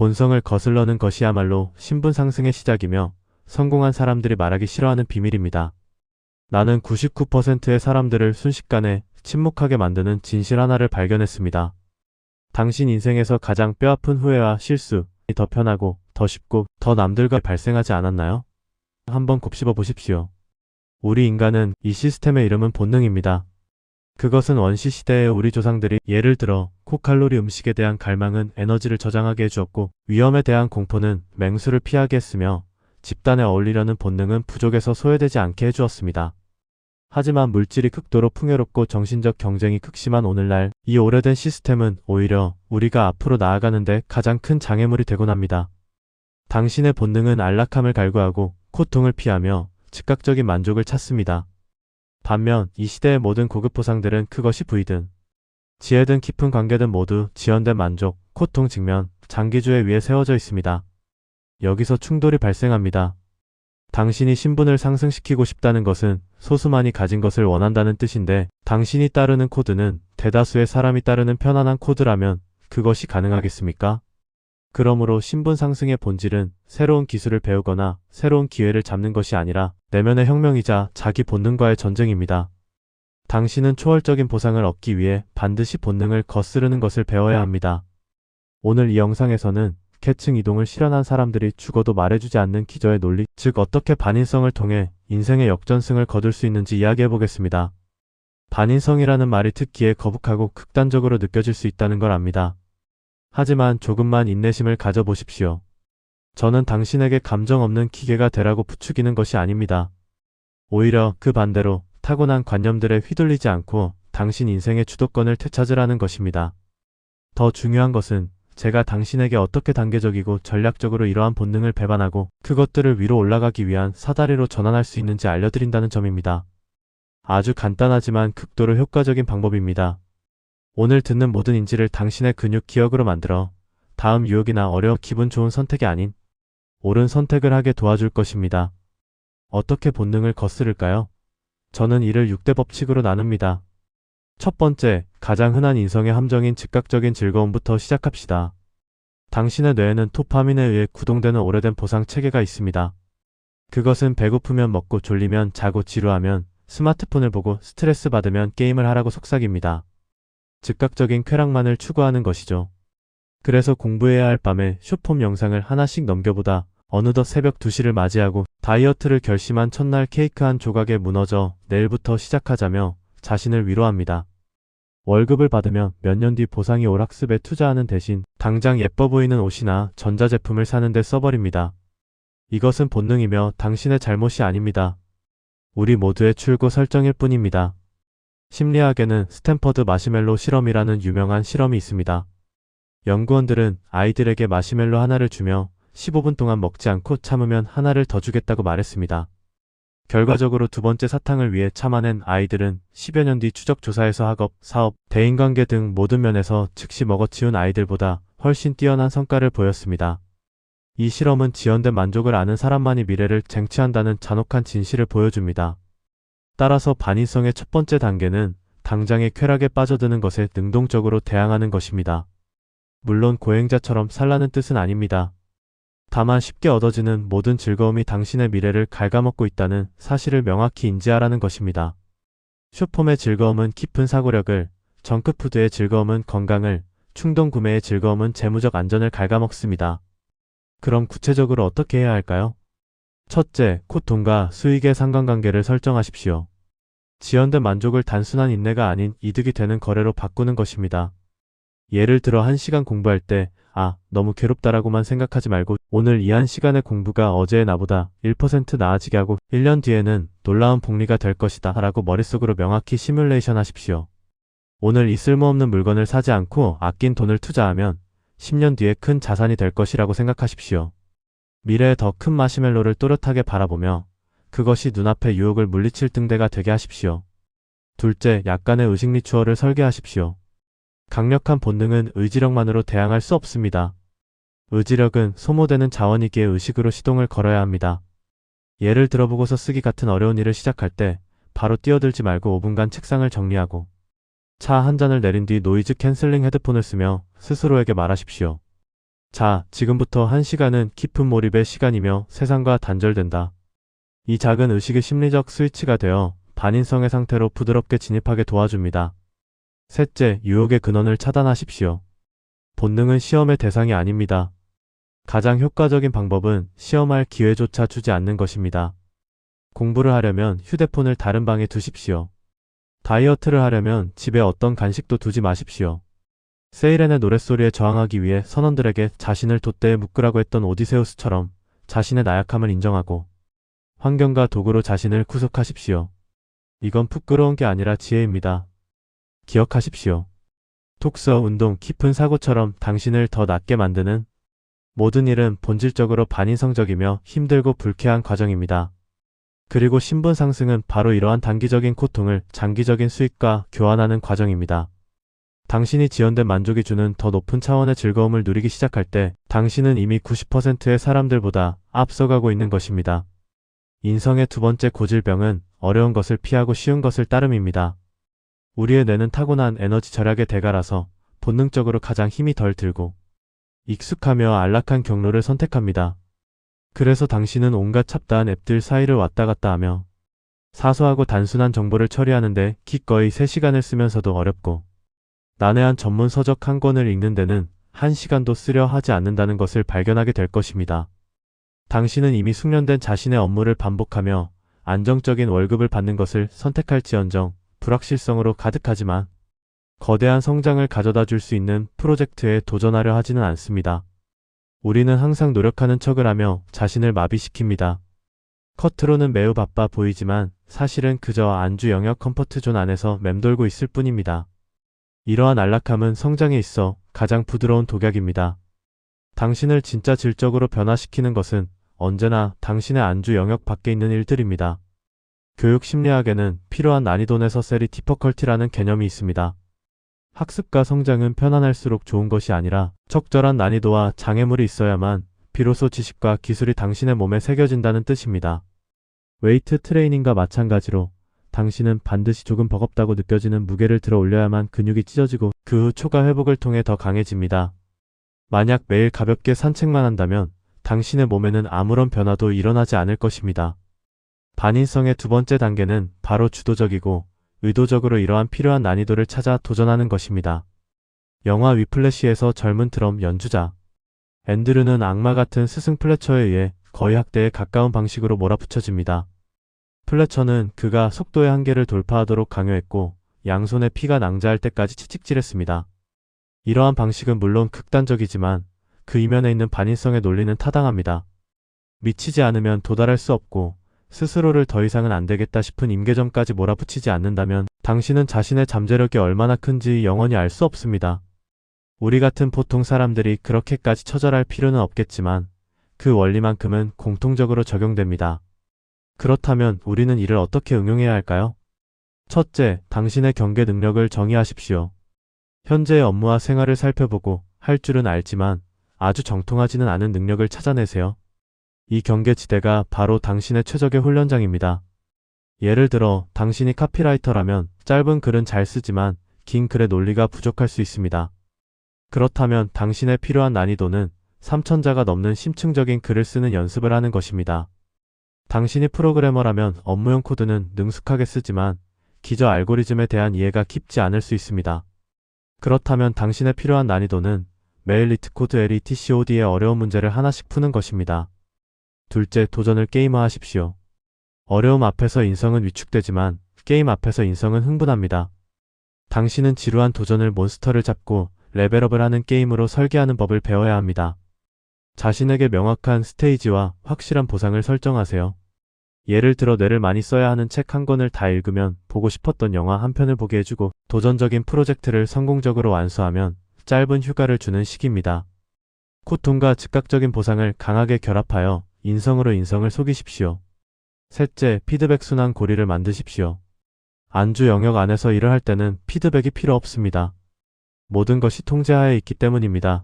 본성을 거슬러는 것이야말로 신분 상승의 시작이며 성공한 사람들이 말하기 싫어하는 비밀입니다. 나는 99%의 사람들을 순식간에 침묵하게 만드는 진실 하나를 발견했습니다. 당신 인생에서 가장 뼈아픈 후회와 실수이 더 편하고 더 쉽고 더 남들과 발생하지 않았나요? 한번 곱씹어 보십시오. 우리 인간은 이 시스템의 이름은 본능입니다. 그것은 원시시대의 우리 조상들이 예를 들어 고칼로리 음식에 대한 갈망은 에너지를 저장하게 해주었고 위험에 대한 공포는 맹수를 피하게 했으며 집단에 어울리려는 본능은 부족에서 소외되지 않게 해주었습니다. 하지만 물질이 극도로 풍요롭고 정신적 경쟁이 극심한 오늘날 이 오래된 시스템은 오히려 우리가 앞으로 나아가는데 가장 큰 장애물이 되곤 합니다. 당신의 본능은 안락함을 갈구하고 고통을 피하며 즉각적인 만족을 찾습니다. 반면 이 시대의 모든 고급 보상들은 그것이 부이든 지혜든 깊은 관계든 모두 지연된 만족, 고통 직면, 장기주의 위에 세워져 있습니다. 여기서 충돌이 발생합니다. 당신이 신분을 상승시키고 싶다는 것은 소수만이 가진 것을 원한다는 뜻인데 당신이 따르는 코드는 대다수의 사람이 따르는 편안한 코드라면 그것이 가능하겠습니까? 그러므로 신분 상승의 본질은 새로운 기술을 배우거나 새로운 기회를 잡는 것이 아니라 내면의 혁명이자 자기 본능과의 전쟁입니다. 당신은 초월적인 보상을 얻기 위해 반드시 본능을 거스르는 것을 배워야 합니다. 오늘 이 영상에서는 계층 이동을 실현한 사람들이 죽어도 말해주지 않는 기저의 논리, 즉 어떻게 반인성을 통해 인생의 역전승을 거둘 수 있는지 이야기해보겠습니다. 반인성이라는 말이 듣기에 거북하고 극단적으로 느껴질 수 있다는 걸 압니다. 하지만 조금만 인내심을 가져보십시오. 저는 당신에게 감정 없는 기계가 되라고 부추기는 것이 아닙니다. 오히려 그 반대로 타고난 관념들에 휘둘리지 않고 당신 인생의 주도권을 되찾으라는 것입니다. 더 중요한 것은 제가 당신에게 어떻게 단계적이고 전략적으로 이러한 본능을 배반하고 그것들을 위로 올라가기 위한 사다리로 전환할 수 있는지 알려드린다는 점입니다. 아주 간단하지만 극도로 효과적인 방법입니다. 오늘 듣는 모든 인지를 당신의 근육 기억으로 만들어 다음 유혹이나 어려워 기분 좋은 선택이 아닌 옳은 선택을 하게 도와줄 것입니다. 어떻게 본능을 거스를까요? 저는 이를 6대 법칙으로 나눕니다. 첫 번째, 가장 흔한 인성의 함정인 즉각적인 즐거움부터 시작합시다. 당신의 뇌에는 도파민에 의해 구동되는 오래된 보상 체계가 있습니다. 그것은 배고프면 먹고 졸리면 자고 지루하면 스마트폰을 보고 스트레스 받으면 게임을 하라고 속삭입니다. 즉각적인 쾌락만을 추구하는 것이죠. 그래서 공부해야 할 밤에 숏폼 영상을 하나씩 넘겨보다 어느덧 새벽 2시를 맞이하고 다이어트를 결심한 첫날 케이크 한 조각에 무너져 내일부터 시작하자며 자신을 위로합니다. 월급을 받으면 몇 년 뒤 보상이 올 학습에 투자하는 대신 당장 예뻐 보이는 옷이나 전자제품을 사는 데 써버립니다. 이것은 본능이며 당신의 잘못이 아닙니다. 우리 모두의 출구 설정일 뿐입니다. 심리학에는 스탠퍼드 마시멜로 실험이라는 유명한 실험이 있습니다. 연구원들은 아이들에게 마시멜로 하나를 주며 15분 동안 먹지 않고 참으면 하나를 더 주겠다고 말했습니다. 결과적으로 두 번째 사탕을 위해 참아낸 아이들은 10여 년 뒤 추적 조사에서 학업, 사업, 대인관계 등 모든 면에서 즉시 먹어치운 아이들보다 훨씬 뛰어난 성과를 보였습니다. 이 실험은 지연된 만족을 아는 사람만이 미래를 쟁취한다는 잔혹한 진실을 보여줍니다. 따라서 반인성의 첫 번째 단계는 당장의 쾌락에 빠져드는 것에 능동적으로 대항하는 것입니다. 물론 고행자처럼 살라는 뜻은 아닙니다. 다만 쉽게 얻어지는 모든 즐거움이 당신의 미래를 갉아먹고 있다는 사실을 명확히 인지하라는 것입니다. 숏폼의 즐거움은 깊은 사고력을, 정크푸드의 즐거움은 건강을, 충동 구매의 즐거움은 재무적 안전을 갉아먹습니다. 그럼 구체적으로 어떻게 해야 할까요? 첫째, 고통과 수익의 상관관계를 설정하십시오. 지연된 만족을 단순한 인내가 아닌 이득이 되는 거래로 바꾸는 것입니다. 예를 들어 1시간 공부할 때 너무 괴롭다라고만 생각하지 말고 오늘 이 1시간의 공부가 어제의 나보다 1% 나아지게 하고 1년 뒤에는 놀라운 복리가 될 것이다 라고 머릿속으로 명확히 시뮬레이션 하십시오. 오늘 이 쓸모없는 물건을 사지 않고 아낀 돈을 투자하면 10년 뒤에 큰 자산이 될 것이라고 생각하십시오. 미래의 더 큰 마시멜로를 또렷하게 바라보며 그것이 눈앞의 유혹을 물리칠 등대가 되게 하십시오. 둘째, 약간의 의식 리추얼을 설계하십시오. 강력한 본능은 의지력만으로 대항할 수 없습니다. 의지력은 소모되는 자원이기에 의식으로 시동을 걸어야 합니다. 예를 들어보고서 쓰기 같은 어려운 일을 시작할 때 바로 뛰어들지 말고 5분간 책상을 정리하고 차 한 잔을 내린 뒤 노이즈 캔슬링 헤드폰을 쓰며 스스로에게 말하십시오. 자, 지금부터 1시간은 깊은 몰입의 시간이며 세상과 단절된다. 이 작은 의식의 심리적 스위치가 되어 반인성의 상태로 부드럽게 진입하게 도와줍니다. 셋째, 유혹의 근원을 차단하십시오. 본능은 시험의 대상이 아닙니다. 가장 효과적인 방법은 시험할 기회조차 주지 않는 것입니다. 공부를 하려면 휴대폰을 다른 방에 두십시오. 다이어트를 하려면 집에 어떤 간식도 두지 마십시오. 세이렌의 노랫소리에 저항하기 위해 선원들에게 자신을 돛대에 묶으라고 했던 오디세우스처럼 자신의 나약함을 인정하고 환경과 도구로 자신을 구속하십시오. 이건 부끄러운 게 아니라 지혜입니다. 기억하십시오. 독서, 운동, 깊은 사고처럼 당신을 더 낫게 만드는 모든 일은 본질적으로 반인성적이며 힘들고 불쾌한 과정입니다. 그리고 신분 상승은 바로 이러한 단기적인 고통을 장기적인 수익과 교환하는 과정입니다. 당신이 지연된 만족이 주는 더 높은 차원의 즐거움을 누리기 시작할 때 당신은 이미 90%의 사람들보다 앞서가고 있는 것입니다. 인성의 두 번째 고질병은 어려운 것을 피하고 쉬운 것을 따름입니다. 우리의 뇌는 타고난 에너지 절약의 대가라서 본능적으로 가장 힘이 덜 들고 익숙하며 안락한 경로를 선택합니다. 그래서 당신은 온갖 잡다한 앱들 사이를 왔다 갔다 하며 사소하고 단순한 정보를 처리하는데 기꺼이 3시간을 쓰면서도 어렵고 난해한 전문 서적 한 권을 읽는 데는 1시간도 쓰려 하지 않는다는 것을 발견하게 될 것입니다. 당신은 이미 숙련된 자신의 업무를 반복하며 안정적인 월급을 받는 것을 선택할지언정 불확실성으로 가득하지만 거대한 성장을 가져다 줄 수 있는 프로젝트에 도전하려 하지는 않습니다. 우리는 항상 노력하는 척을 하며 자신을 마비시킵니다. 겉으로는 매우 바빠 보이지만 사실은 그저 안주 영역 컴포트존 안에서 맴돌고 있을 뿐입니다. 이러한 안락함은 성장에 있어 가장 부드러운 독약입니다. 당신을 진짜 질적으로 변화시키는 것은 언제나 당신의 안주 영역 밖에 있는 일들입니다. 교육 심리학에는 필요한 난이도 네서서리 디퍼컬티라는 개념이 있습니다. 학습과 성장은 편안할수록 좋은 것이 아니라 적절한 난이도와 장애물이 있어야만 비로소 지식과 기술이 당신의 몸에 새겨진다는 뜻입니다. 웨이트 트레이닝과 마찬가지로 당신은 반드시 조금 버겁다고 느껴지는 무게를 들어 올려야만 근육이 찢어지고 그 후 초과 회복을 통해 더 강해집니다. 만약 매일 가볍게 산책만 한다면 당신의 몸에는 아무런 변화도 일어나지 않을 것입니다. 반인성의 두 번째 단계는 바로 주도적이고 의도적으로 이러한 필요한 난이도를 찾아 도전하는 것입니다. 영화 위플래시에서 젊은 드럼 연주자 앤드류는 악마 같은 스승 플래처에 의해 거의 학대에 가까운 방식으로 몰아붙여집니다. 플래처는 그가 속도의 한계를 돌파하도록 강요했고 양손에 피가 낭자할 때까지 채찍질했습니다. 이러한 방식은 물론 극단적이지만 그 이면에 있는 반인성의 논리는 타당합니다. 미치지 않으면 도달할 수 없고 스스로를 더 이상은 안 되겠다 싶은 임계점까지 몰아붙이지 않는다면 당신은 자신의 잠재력이 얼마나 큰지 영원히 알 수 없습니다. 우리 같은 보통 사람들이 그렇게까지 처절할 필요는 없겠지만 그 원리만큼은 공통적으로 적용됩니다. 그렇다면 우리는 이를 어떻게 응용해야 할까요? 첫째, 당신의 경계 능력을 정의하십시오. 현재의 업무와 생활을 살펴보고 할 줄은 알지만 아주 정통하지는 않은 능력을 찾아내세요. 이 경계지대가 바로 당신의 최적의 훈련장입니다. 예를 들어 당신이 카피라이터라면 짧은 글은 잘 쓰지만 긴 글의 논리가 부족할 수 있습니다. 그렇다면 당신의 필요한 난이도는 3,000자가 넘는 심층적인 글을 쓰는 연습을 하는 것입니다. 당신이 프로그래머라면 업무용 코드는 능숙하게 쓰지만 기저 알고리즘에 대한 이해가 깊지 않을 수 있습니다. 그렇다면 당신의 필요한 난이도는 매일 리트코드 LETCOD의 어려운 문제를 하나씩 푸는 것입니다. 둘째, 도전을 게임화하십시오. 어려움 앞에서 인성은 위축되지만 게임 앞에서 인성은 흥분합니다. 당신은 지루한 도전을 몬스터를 잡고 레벨업을 하는 게임으로 설계하는 법을 배워야 합니다. 자신에게 명확한 스테이지와 확실한 보상을 설정하세요. 예를 들어 뇌를 많이 써야 하는 책 한 권을 다 읽으면 보고 싶었던 영화 한 편을 보게 해주고 도전적인 프로젝트를 성공적으로 완수하면 짧은 휴가를 주는 시기입니다. 고통과 즉각적인 보상을 강하게 결합하여 인성으로 인성을 속이십시오. 셋째, 피드백 순환 고리를 만드십시오. 안주 영역 안에서 일을 할 때는 피드백이 필요 없습니다. 모든 것이 통제하에 있기 때문입니다.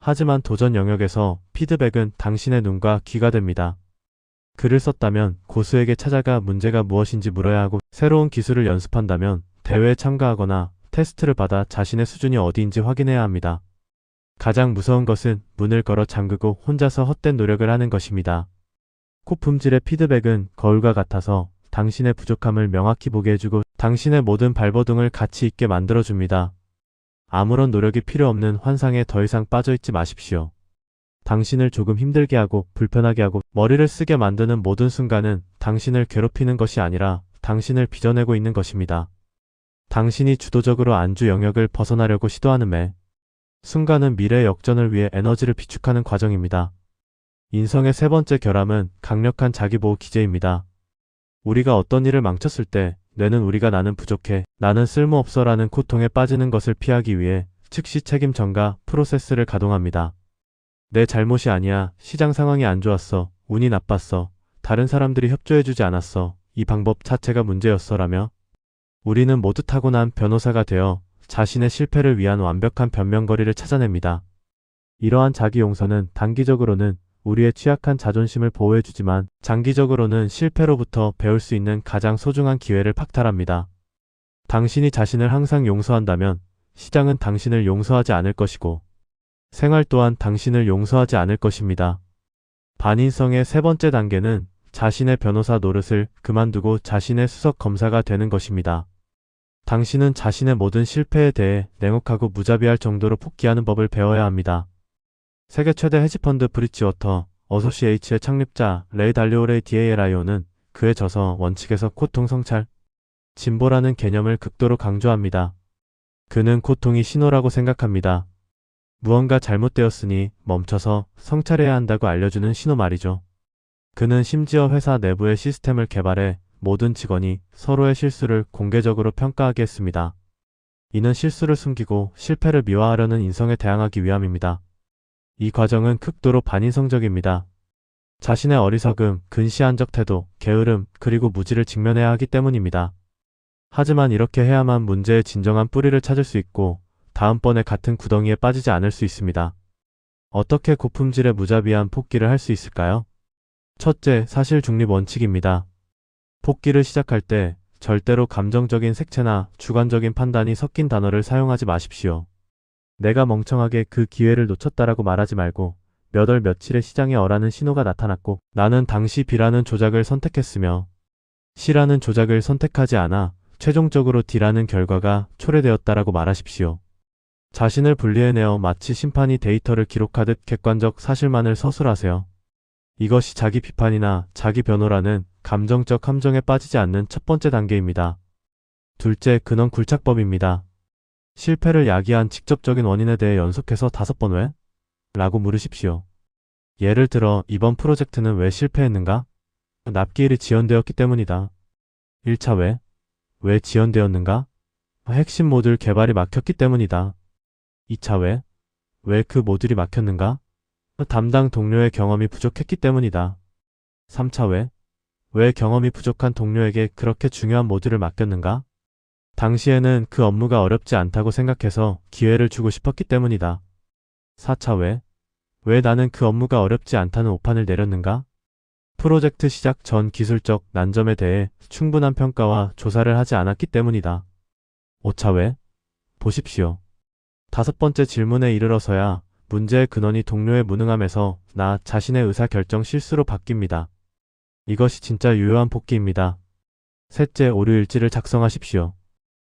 하지만 도전 영역에서 피드백은 당신의 눈과 귀가 됩니다. 글을 썼다면 고수에게 찾아가 문제가 무엇인지 물어야 하고 새로운 기술을 연습한다면 대회에 참가하거나 테스트를 받아 자신의 수준이 어디인지 확인해야 합니다. 가장 무서운 것은 문을 걸어 잠그고 혼자서 헛된 노력을 하는 것입니다. 코 품질의 피드백은 거울과 같아서 당신의 부족함을 명확히 보게 해주고 당신의 모든 발버둥을 가치 있게 만들어줍니다. 아무런 노력이 필요 없는 환상에 더 이상 빠져있지 마십시오. 당신을 조금 힘들게 하고 불편하게 하고 머리를 쓰게 만드는 모든 순간은 당신을 괴롭히는 것이 아니라 당신을 빚어내고 있는 것입니다. 당신이 주도적으로 안주 영역을 벗어나려고 시도하는 매 순간은 미래의 역전을 위해 에너지를 비축하는 과정입니다. 인성의 세 번째 결함은 강력한 자기보호 기제입니다. 우리가 어떤 일을 망쳤을 때 뇌는 우리가 나는 부족해, 나는 쓸모없어 라는 고통에 빠지는 것을 피하기 위해 즉시 책임 전가 프로세스를 가동합니다. 내 잘못이 아니야, 시장 상황이 안 좋았어, 운이 나빴어, 다른 사람들이 협조해주지 않았어, 이 방법 자체가 문제였어 라며 우리는 모두 타고난 변호사가 되어 자신의 실패를 위한 완벽한 변명거리를 찾아냅니다. 이러한 자기 용서는 단기적으로는 우리의 취약한 자존심을 보호해주지만 장기적으로는 실패로부터 배울 수 있는 가장 소중한 기회를 박탈합니다. 당신이 자신을 항상 용서한다면 시장은 당신을 용서하지 않을 것이고 생활 또한 당신을 용서하지 않을 것입니다. 반인성의 세 번째 단계는 자신의 변호사 노릇을 그만두고 자신의 수석 검사가 되는 것입니다. 당신은 자신의 모든 실패에 대해 냉혹하고 무자비할 정도로 폭기하는 법을 배워야 합니다. 세계 최대 헤지펀드 브릿지워터 어소시에이츠의 창립자 레이 달리오레이 DALIO는 그의 저서 원칙에서 고통 성찰, 진보라는 개념을 극도로 강조합니다. 그는 고통이 신호라고 생각합니다. 무언가 잘못되었으니 멈춰서 성찰해야 한다고 알려주는 신호 말이죠. 그는 심지어 회사 내부의 시스템을 개발해 모든 직원이 서로의 실수를 공개적으로 평가하게 했습니다. 이는 실수를 숨기고 실패를 미화하려는 인성에 대항하기 위함입니다. 이 과정은 극도로 반인성적입니다. 자신의 어리석음, 근시안적 태도, 게으름, 그리고 무지를 직면해야 하기 때문입니다. 하지만 이렇게 해야만 문제의 진정한 뿌리를 찾을 수 있고 다음번에 같은 구덩이에 빠지지 않을 수 있습니다. 어떻게 고품질의 무자비한 복귀를 할 수 있을까요? 첫째, 사실 중립 원칙입니다. 복귀를 시작할 때 절대로 감정적인 색채나 주관적인 판단이 섞인 단어를 사용하지 마십시오. 내가 멍청하게 그 기회를 놓쳤다라고 말하지 말고 몇 월 며칠에 시장에 어라는 신호가 나타났고 나는 당시 B라는 조작을 선택했으며 C라는 조작을 선택하지 않아 최종적으로 D라는 결과가 초래되었다라고 말하십시오. 자신을 분리해내어 마치 심판이 데이터를 기록하듯 객관적 사실만을 서술하세요. 이것이 자기 비판이나 자기 변호라는 감정적 함정에 빠지지 않는 첫 번째 단계입니다. 둘째, 근원 굴착법입니다. 실패를 야기한 직접적인 원인에 대해 연속해서 5번 왜? 라고 물으십시오. 예를 들어 이번 프로젝트는 왜 실패했는가? 납기일이 지연되었기 때문이다. 1차 왜? 왜 지연되었는가? 핵심 모듈 개발이 막혔기 때문이다. 2차 왜? 왜 그 모듈이 막혔는가? 담당 동료의 경험이 부족했기 때문이다. 3차 왜? 왜 경험이 부족한 동료에게 그렇게 중요한 모듈을 맡겼는가? 당시에는 그 업무가 어렵지 않다고 생각해서 기회를 주고 싶었기 때문이다. 4차 왜? 왜 나는 그 업무가 어렵지 않다는 오판을 내렸는가? 프로젝트 시작 전 기술적 난점에 대해 충분한 평가와 조사를 하지 않았기 때문이다. 5차 왜? 보십시오. 5번째 질문에 이르러서야 문제의 근원이 동료의 무능함에서 나 자신의 의사결정 실수로 바뀝니다. 이것이 진짜 유효한 복귀입니다. 셋째, 오류일지를 작성하십시오.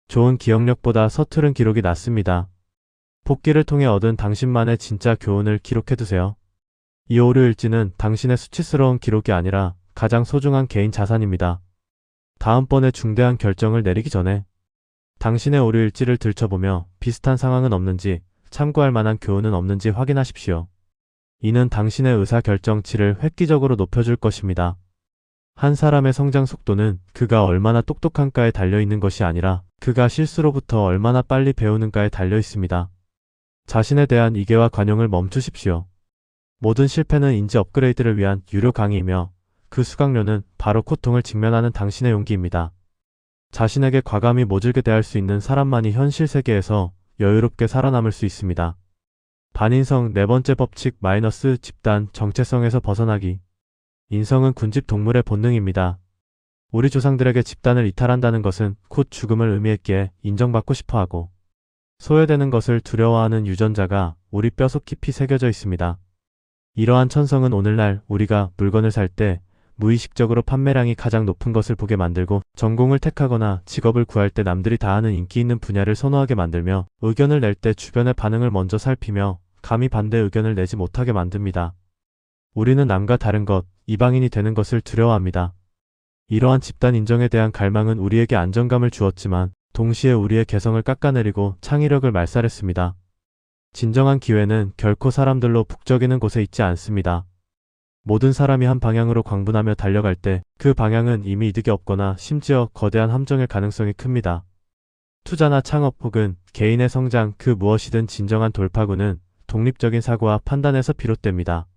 좋은 기억력보다 서투른 기록이 낫습니다. 복귀를 통해 얻은 당신만의 진짜 교훈을 기록해두세요. 이 오류일지는 당신의 수치스러운 기록이 아니라 가장 소중한 개인 자산입니다. 다음번에 중대한 결정을 내리기 전에 당신의 오류일지를 들춰보며 비슷한 상황은 없는지 참고할 만한 교훈은 없는지 확인하십시오. 이는 당신의 의사결정치를 획기적으로 높여줄 것입니다. 한 사람의 성장 속도는 그가 얼마나 똑똑한가에 달려있는 것이 아니라 그가 실수로부터 얼마나 빨리 배우는가에 달려 있습니다. 자신에 대한 이계와 관용을 멈추십시오. 모든 실패는 인지 업그레이드를 위한 유료 강의이며 그 수강료는 바로 고통을 직면하는 당신의 용기입니다. 자신에게 과감히 모질게 대할 수 있는 사람만이 현실 세계에서 여유롭게 살아남을 수 있습니다. 반인성 네 번째 법칙 마이너스 집단 정체성에서 벗어나기. 인성은 군집 동물의 본능입니다. 우리 조상들에게 집단을 이탈한다는 것은 곧 죽음을 의미했기에 인정받고 싶어하고 소외되는 것을 두려워하는 유전자가 우리 뼈속 깊이 새겨져 있습니다. 이러한 천성은 오늘날 우리가 물건을 살 때 무의식적으로 판매량이 가장 높은 것을 보게 만들고, 전공을 택하거나 직업을 구할 때 남들이 다 하는 인기 있는 분야를 선호하게 만들며, 의견을 낼 때 주변의 반응을 먼저 살피며 감히 반대 의견을 내지 못하게 만듭니다. 우리는 남과 다른 것, 이방인이 되는 것을 두려워합니다. 이러한 집단 인정에 대한 갈망은 우리에게 안정감을 주었지만 동시에 우리의 개성을 깎아내리고 창의력을 말살했습니다. 진정한 기회는 결코 사람들로 북적이는 곳에 있지 않습니다. 모든 사람이 한 방향으로 광분하며 달려갈 때 그 방향은 이미 이득이 없거나 심지어 거대한 함정일 가능성이 큽니다. 투자나 창업 혹은 개인의 성장, 그 무엇이든 진정한 돌파구는 독립적인 사고와 판단에서 비롯됩니다.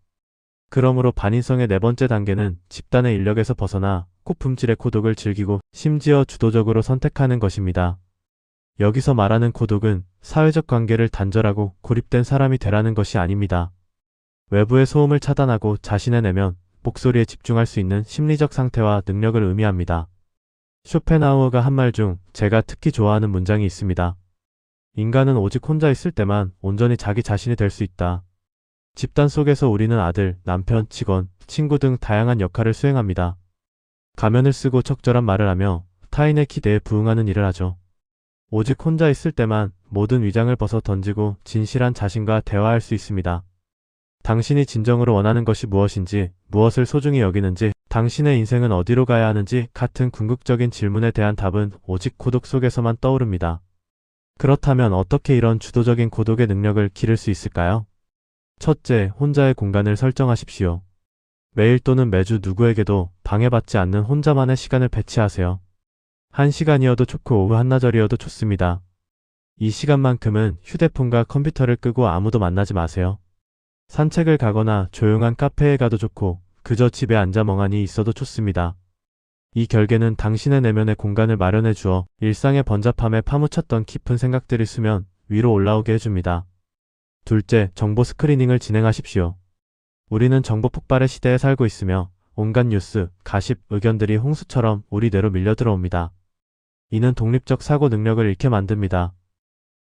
그러므로 반인성의 네 번째 단계는 집단의 인력에서 벗어나 고품질의 고독을 즐기고 심지어 주도적으로 선택하는 것입니다. 여기서 말하는 고독은 사회적 관계를 단절하고 고립된 사람이 되라는 것이 아닙니다. 외부의 소음을 차단하고 자신의 내면, 목소리에 집중할 수 있는 심리적 상태와 능력을 의미합니다. 쇼펜하우어가 한 말 중 제가 특히 좋아하는 문장이 있습니다. 인간은 오직 혼자 있을 때만 온전히 자기 자신이 될 수 있다. 집단 속에서 우리는 아들, 남편, 직원, 친구 등 다양한 역할을 수행합니다. 가면을 쓰고 적절한 말을 하며 타인의 기대에 부응하는 일을 하죠. 오직 혼자 있을 때만 모든 위장을 벗어 던지고 진실한 자신과 대화할 수 있습니다. 당신이 진정으로 원하는 것이 무엇인지, 무엇을 소중히 여기는지, 당신의 인생은 어디로 가야 하는지 같은 궁극적인 질문에 대한 답은 오직 고독 속에서만 떠오릅니다. 그렇다면 어떻게 이런 주도적인 고독의 능력을 기를 수 있을까요? 첫째, 혼자의 공간을 설정하십시오. 매일 또는 매주 누구에게도 방해받지 않는 혼자만의 시간을 배치하세요. 1시간이어도 좋고 오후 한나절이어도 좋습니다. 이 시간만큼은 휴대폰과 컴퓨터를 끄고 아무도 만나지 마세요. 산책을 가거나 조용한 카페에 가도 좋고 그저 집에 앉아 멍하니 있어도 좋습니다. 이 결계는 당신의 내면의 공간을 마련해 주어 일상의 번잡함에 파묻혔던 깊은 생각들이 수면 위로 올라오게 해줍니다. 둘째, 정보 스크리닝을 진행하십시오. 우리는 정보 폭발의 시대에 살고 있으며 온갖 뉴스, 가십, 의견들이 홍수처럼 우리 뇌로 밀려 들어옵니다. 이는 독립적 사고 능력을 잃게 만듭니다.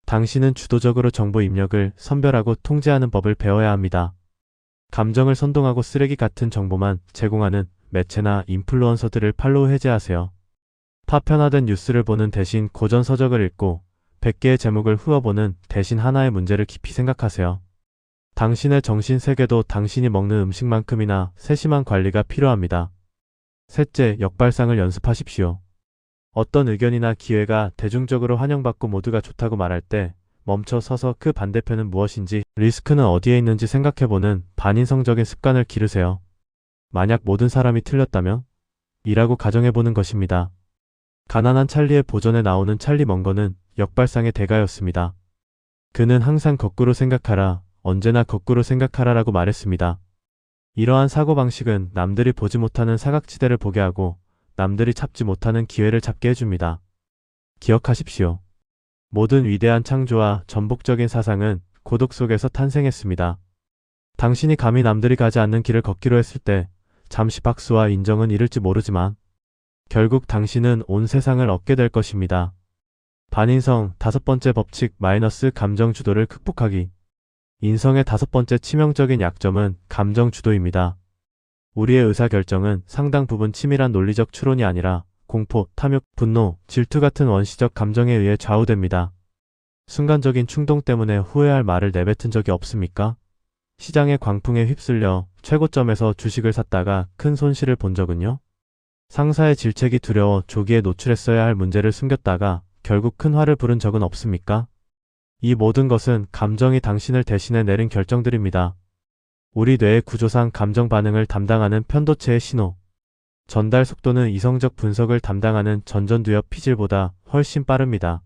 당신은 주도적으로 정보 입력을 선별하고 통제하는 법을 배워야 합니다. 감정을 선동하고 쓰레기 같은 정보만 제공하는 매체나 인플루언서들을 팔로우 해제하세요. 파편화된 뉴스를 보는 대신 고전 서적을 읽고 100개의 제목을 훑어보는 대신 하나의 문제를 깊이 생각하세요. 당신의 정신 세계도 당신이 먹는 음식만큼이나 세심한 관리가 필요합니다. 셋째, 역발상을 연습하십시오. 어떤 의견이나 기회가 대중적으로 환영받고 모두가 좋다고 말할 때 멈춰 서서 그 반대편은 무엇인지, 리스크는 어디에 있는지 생각해보는 반인성적인 습관을 기르세요. 만약 모든 사람이 틀렸다면? 이라고 가정해보는 것입니다. 가난한 찰리의 보전에 나오는 찰리 먼거는 역발상의 대가였습니다. 그는 항상 거꾸로 생각하라, 언제나 거꾸로 생각하라라고 말했습니다. 이러한 사고방식은 남들이 보지 못하는 사각지대를 보게 하고 남들이 잡지 못하는 기회를 잡게 해줍니다. 기억하십시오. 모든 위대한 창조와 전복적인 사상은 고독 속에서 탄생했습니다. 당신이 감히 남들이 가지 않는 길을 걷기로 했을 때 잠시 박수와 인정은 이를지 모르지만 결국 당신은 온 세상을 얻게 될 것입니다. 반인성 다섯 번째 법칙 마이너스 감정 주도를 극복하기. 인성의 다섯 번째 치명적인 약점은 감정 주도입니다. 우리의 의사결정은 상당 부분 치밀한 논리적 추론이 아니라 공포, 탐욕, 분노, 질투 같은 원시적 감정에 의해 좌우됩니다. 순간적인 충동 때문에 후회할 말을 내뱉은 적이 없습니까? 시장의 광풍에 휩쓸려 최고점에서 주식을 샀다가 큰 손실을 본 적은요? 상사의 질책이 두려워 조기에 노출했어야 할 문제를 숨겼다가 결국 큰 화를 부른 적은 없습니까? 이 모든 것은 감정이 당신을 대신해 내린 결정들입니다. 우리 뇌의 구조상 감정 반응을 담당하는 편도체의 신호, 전달 속도는 이성적 분석을 담당하는 전전두엽 피질보다 훨씬 빠릅니다.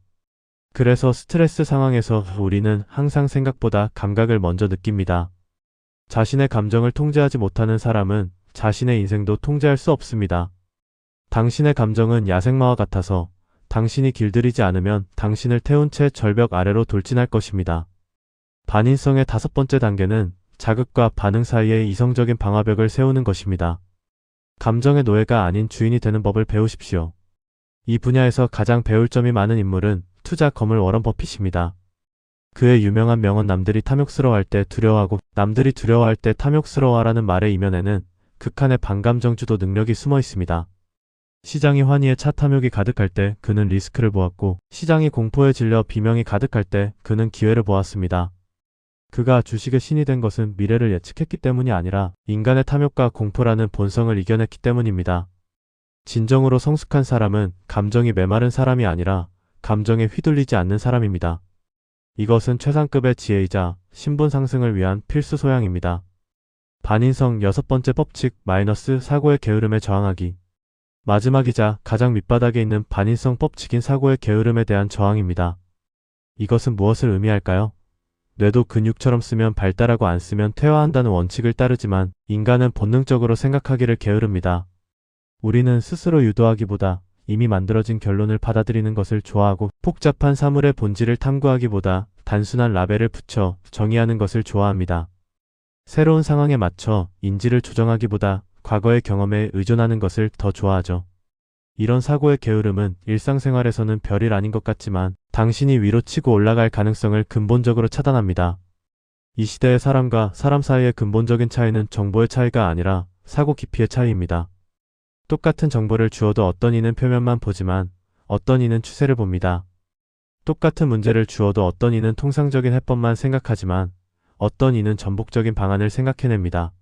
그래서 스트레스 상황에서 우리는 항상 생각보다 감각을 먼저 느낍니다. 자신의 감정을 통제하지 못하는 사람은 자신의 인생도 통제할 수 없습니다. 당신의 감정은 야생마와 같아서 당신이 길들이지 않으면 당신을 태운 채 절벽 아래로 돌진할 것입니다. 반인성의 다섯 번째 단계는 자극과 반응 사이의 이성적인 방화벽을 세우는 것입니다. 감정의 노예가 아닌 주인이 되는 법을 배우십시오. 이 분야에서 가장 배울 점이 많은 인물은 투자 거물 워런 버핏입니다. 그의 유명한 명언 남들이 탐욕스러워할 때 두려워하고 남들이 두려워할 때 탐욕스러워하라는 말의 이면에는 극한의 반감정 주도 능력이 숨어 있습니다. 시장이 환희에 차 탐욕이 가득할 때 그는 리스크를 보았고 시장이 공포에 질려 비명이 가득할 때 그는 기회를 보았습니다. 그가 주식의 신이 된 것은 미래를 예측했기 때문이 아니라 인간의 탐욕과 공포라는 본성을 이겨냈기 때문입니다. 진정으로 성숙한 사람은 감정이 메마른 사람이 아니라 감정에 휘둘리지 않는 사람입니다. 이것은 최상급의 지혜이자 신분 상승을 위한 필수 소양입니다. 반인성 여섯 번째 법칙 마이너스 사고의 게으름에 저항하기. 마지막이자 가장 밑바닥에 있는 반인성 법칙인 사고의 게으름에 대한 저항입니다. 이것은 무엇을 의미할까요? 뇌도 근육처럼 쓰면 발달하고 안 쓰면 퇴화한다는 원칙을 따르지만 인간은 본능적으로 생각하기를 게으릅니다. 우리는 스스로 유도하기보다 이미 만들어진 결론을 받아들이는 것을 좋아하고 복잡한 사물의 본질을 탐구하기보다 단순한 라벨을 붙여 정의하는 것을 좋아합니다. 새로운 상황에 맞춰 인지를 조정하기보다 과거의 경험에 의존하는 것을 더 좋아하죠. 이런 사고의 게으름은 일상생활에서는 별일 아닌 것 같지만 당신이 위로 치고 올라갈 가능성을 근본적으로 차단합니다. 이 시대의 사람과 사람 사이의 근본적인 차이는 정보의 차이가 아니라 사고 깊이의 차이입니다. 똑같은 정보를 주어도 어떤 이는 표면만 보지만 어떤 이는 추세를 봅니다. 똑같은 문제를 주어도 어떤 이는 통상적인 해법만 생각하지만 어떤 이는 전복적인 방안을 생각해냅니다.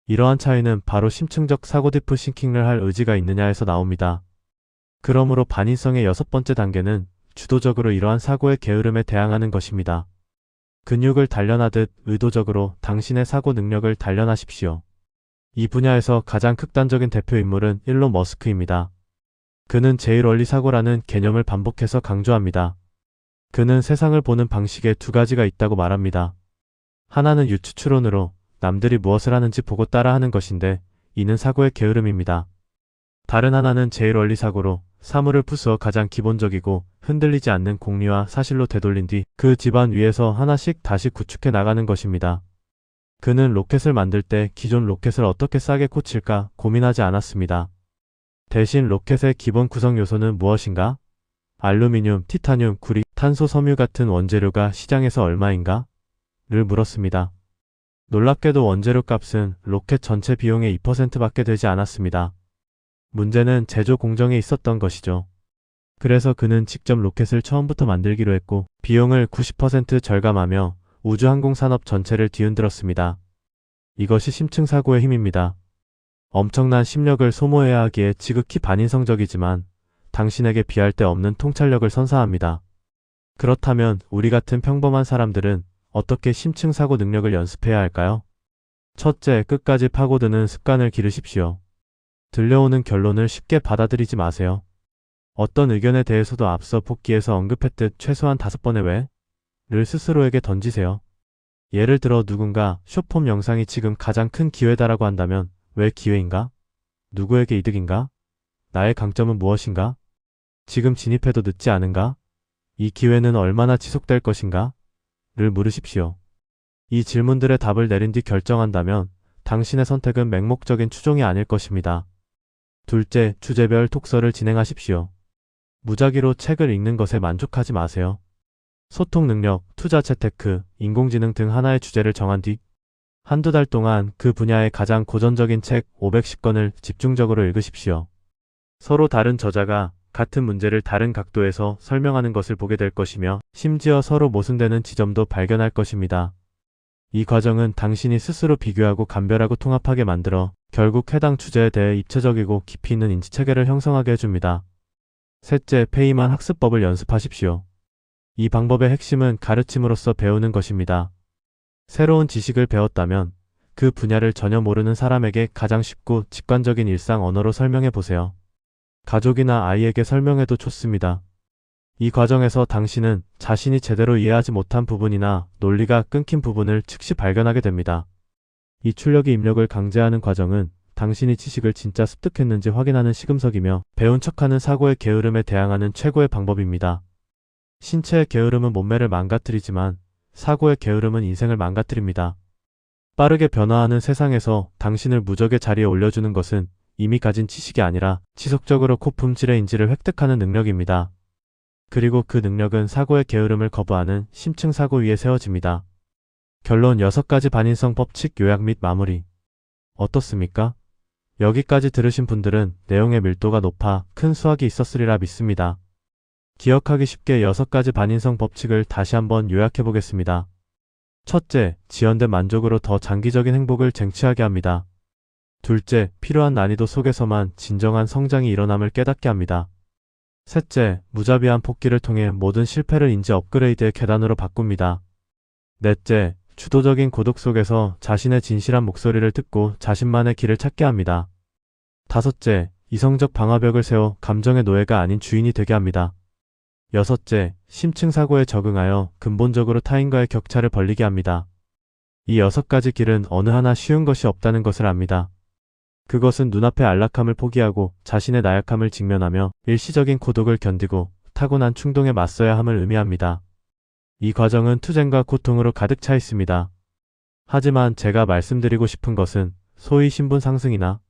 이러한 차이는 바로 심층적 사고 디프 싱킹을 할 의지가 있느냐에서 나옵니다. 그러므로 반인성의 여섯 번째 단계는 주도적으로 이러한 사고의 게으름에 대항하는 것입니다. 근육을 단련하듯 의도적으로 당신의 사고 능력을 단련하십시오. 이 분야에서 가장 극단적인 대표 인물은 일론 머스크입니다. 그는 제일원리 사고라는 개념을 반복해서 강조합니다. 그는 세상을 보는 방식에 두 가지가 있다고 말합니다. 하나는 유추추론으로 남들이 무엇을 하는지 보고 따라하는 것인데 이는 사고의 게으름입니다. 다른 하나는 제일원리 사고로 사물을 부수어 가장 기본적이고 흔들리지 않는 공리와 사실로 되돌린 뒤 그 집안 위에서 하나씩 다시 구축해 나가는 것입니다. 그는 로켓을 만들 때 기존 로켓을 어떻게 싸게 고칠까 고민하지 않았습니다. 대신 로켓의 기본 구성 요소는 무엇인가? 알루미늄, 티타늄, 구리, 탄소, 섬유 같은 원재료가 시장에서 얼마인가? 를 물었습니다. 놀랍게도 원재료 값은 로켓 전체 비용의 2%밖에 되지 않았습니다. 문제는 제조 공정에 있었던 것이죠. 그래서 그는 직접 로켓을 처음부터 만들기로 했고 비용을 90% 절감하며 우주항공산업 전체를 뒤흔들었습니다. 이것이 심층사고의 힘입니다. 엄청난 심력을 소모해야 하기에 지극히 반인성적이지만 당신에게 비할 데 없는 통찰력을 선사합니다. 그렇다면 우리 같은 평범한 사람들은 어떻게 심층사고 능력을 연습해야 할까요? 첫째, 끝까지 파고드는 습관을 기르십시오. 들려오는 결론을 쉽게 받아들이지 마세요. 어떤 의견에 대해서도 앞서 복기에서 언급했듯 최소한 5번의 왜를 스스로에게 던지세요. 예를 들어 누군가 숏폼 영상이 지금 가장 큰 기회다라고 한다면 왜 기회인가? 누구에게 이득인가? 나의 강점은 무엇인가? 지금 진입해도 늦지 않은가? 이 기회는 얼마나 지속될 것인가? 를 물으십시오. 이 질문들의 답을 내린 뒤 결정한다면 당신의 선택은 맹목적인 추종이 아닐 것입니다. 둘째, 주제별 독서를 진행하십시오. 무작위로 책을 읽는 것에 만족하지 마세요. 소통 능력, 투자 재테크, 인공지능 등 하나의 주제를 정한 뒤 한두 달 동안 그 분야의 가장 고전적인 책 510권을 집중적으로 읽으십시오. 서로 다른 저자가 같은 문제를 다른 각도에서 설명하는 것을 보게 될 것이며 심지어 서로 모순되는 지점도 발견할 것입니다. 이 과정은 당신이 스스로 비교하고 감별하고 통합하게 만들어 결국 해당 주제에 대해 입체적이고 깊이 있는 인지체계를 형성하게 해줍니다. 셋째, 페이만 학습법을 연습하십시오. 이 방법의 핵심은 가르침으로써 배우는 것입니다. 새로운 지식을 배웠다면 그 분야를 전혀 모르는 사람에게 가장 쉽고 직관적인 일상 언어로 설명해 보세요. 가족이나 아이에게 설명해도 좋습니다. 이 과정에서 당신은 자신이 제대로 이해하지 못한 부분이나 논리가 끊긴 부분을 즉시 발견하게 됩니다. 이 출력이 입력을 강제하는 과정은 당신이 지식을 진짜 습득했는지 확인하는 시금석이며 배운 척하는 사고의 게으름에 대항하는 최고의 방법입니다. 신체의 게으름은 몸매를 망가뜨리지만 사고의 게으름은 인생을 망가뜨립니다. 빠르게 변화하는 세상에서 당신을 무적의 자리에 올려주는 것은 이미 가진 지식이 아니라 지속적으로 고품질의 인지를 획득하는 능력입니다. 그리고 그 능력은 사고의 게으름을 거부하는 심층 사고 위에 세워집니다. 결론 6가지 반인성 법칙 요약 및 마무리. 어떻습니까? 여기까지 들으신 분들은 내용의 밀도가 높아 큰 수확이 있었으리라 믿습니다. 기억하기 쉽게 6가지 반인성 법칙을 다시 한번 요약해 보겠습니다. 첫째, 지연된 만족으로 더 장기적인 행복을 쟁취하게 합니다. 둘째, 필요한 난이도 속에서만 진정한 성장이 일어남을 깨닫게 합니다. 셋째, 무자비한 복귀를 통해 모든 실패를 인지 업그레이드의 계단으로 바꿉니다. 넷째, 주도적인 고독 속에서 자신의 진실한 목소리를 듣고 자신만의 길을 찾게 합니다. 다섯째, 이성적 방화벽을 세워 감정의 노예가 아닌 주인이 되게 합니다. 여섯째, 심층 사고에 적응하여 근본적으로 타인과의 격차를 벌리게 합니다. 이 6가지 길은 어느 하나 쉬운 것이 없다는 것을 압니다. 그것은 눈앞의 안락함을 포기하고 자신의 나약함을 직면하며 일시적인 고독을 견디고 타고난 충동에 맞서야 함을 의미합니다. 이 과정은 투쟁과 고통으로 가득 차 있습니다. 하지만 제가 말씀드리고 싶은 것은 소위 신분 상승이나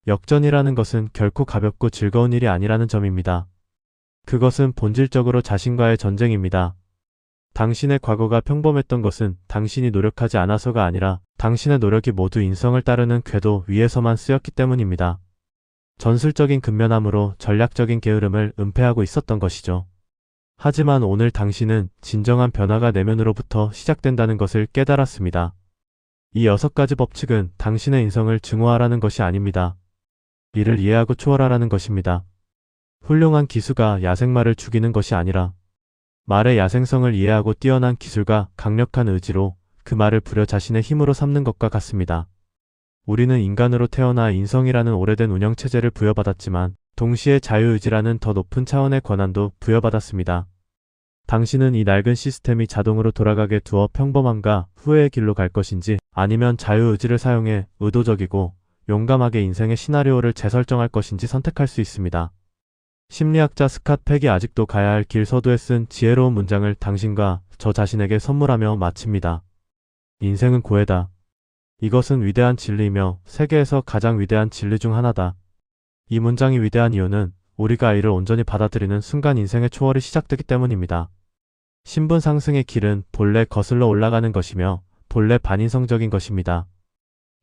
역전이라는 것은 결코 가볍고 즐거운 일이 아니라는 점입니다. 그것은 본질적으로 자신과의 전쟁입니다. 당신의 과거가 평범했던 것은 당신이 노력하지 않아서가 아니라 당신의 노력이 모두 인성을 따르는 궤도 위에서만 쓰였기 때문입니다. 전술적인 근면함으로 전략적인 게으름을 은폐하고 있었던 것이죠. 하지만 오늘 당신은 진정한 변화가 내면으로부터 시작된다는 것을 깨달았습니다. 이 6가지 법칙은 당신의 인성을 증오하라는 것이 아닙니다. 이를 이해하고 초월하라는 것입니다. 훌륭한 기수가 야생마를 죽이는 것이 아니라 말의 야생성을 이해하고 뛰어난 기술과 강력한 의지로 그 말을 부려 자신의 힘으로 삼는 것과 같습니다. 우리는 인간으로 태어나 인성이라는 오래된 운영체제를 부여받았지만 동시에 자유의지라는 더 높은 차원의 권한도 부여받았습니다. 당신은 이 낡은 시스템이 자동으로 돌아가게 두어 평범함과 후회의 길로 갈 것인지 아니면 자유의지를 사용해 의도적이고 용감하게 인생의 시나리오를 재설정할 것인지 선택할 수 있습니다. 심리학자 스캇 팩이 아직도 가야 할 길 서두에 쓴 지혜로운 문장을 당신과 저 자신에게 선물하며 마칩니다. 인생은 고해다. 이것은 위대한 진리이며 세계에서 가장 위대한 진리 중 하나다. 이 문장이 위대한 이유는 우리가 이를 온전히 받아들이는 순간 인생의 초월이 시작되기 때문입니다. 신분 상승의 길은 본래 거슬러 올라가는 것이며 본래 반인성적인 것입니다.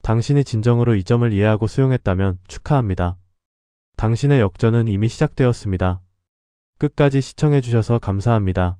당신이 진정으로 이 점을 이해하고 수용했다면 축하합니다. 당신의 역전은 이미 시작되었습니다. 끝까지 시청해주셔서 감사합니다.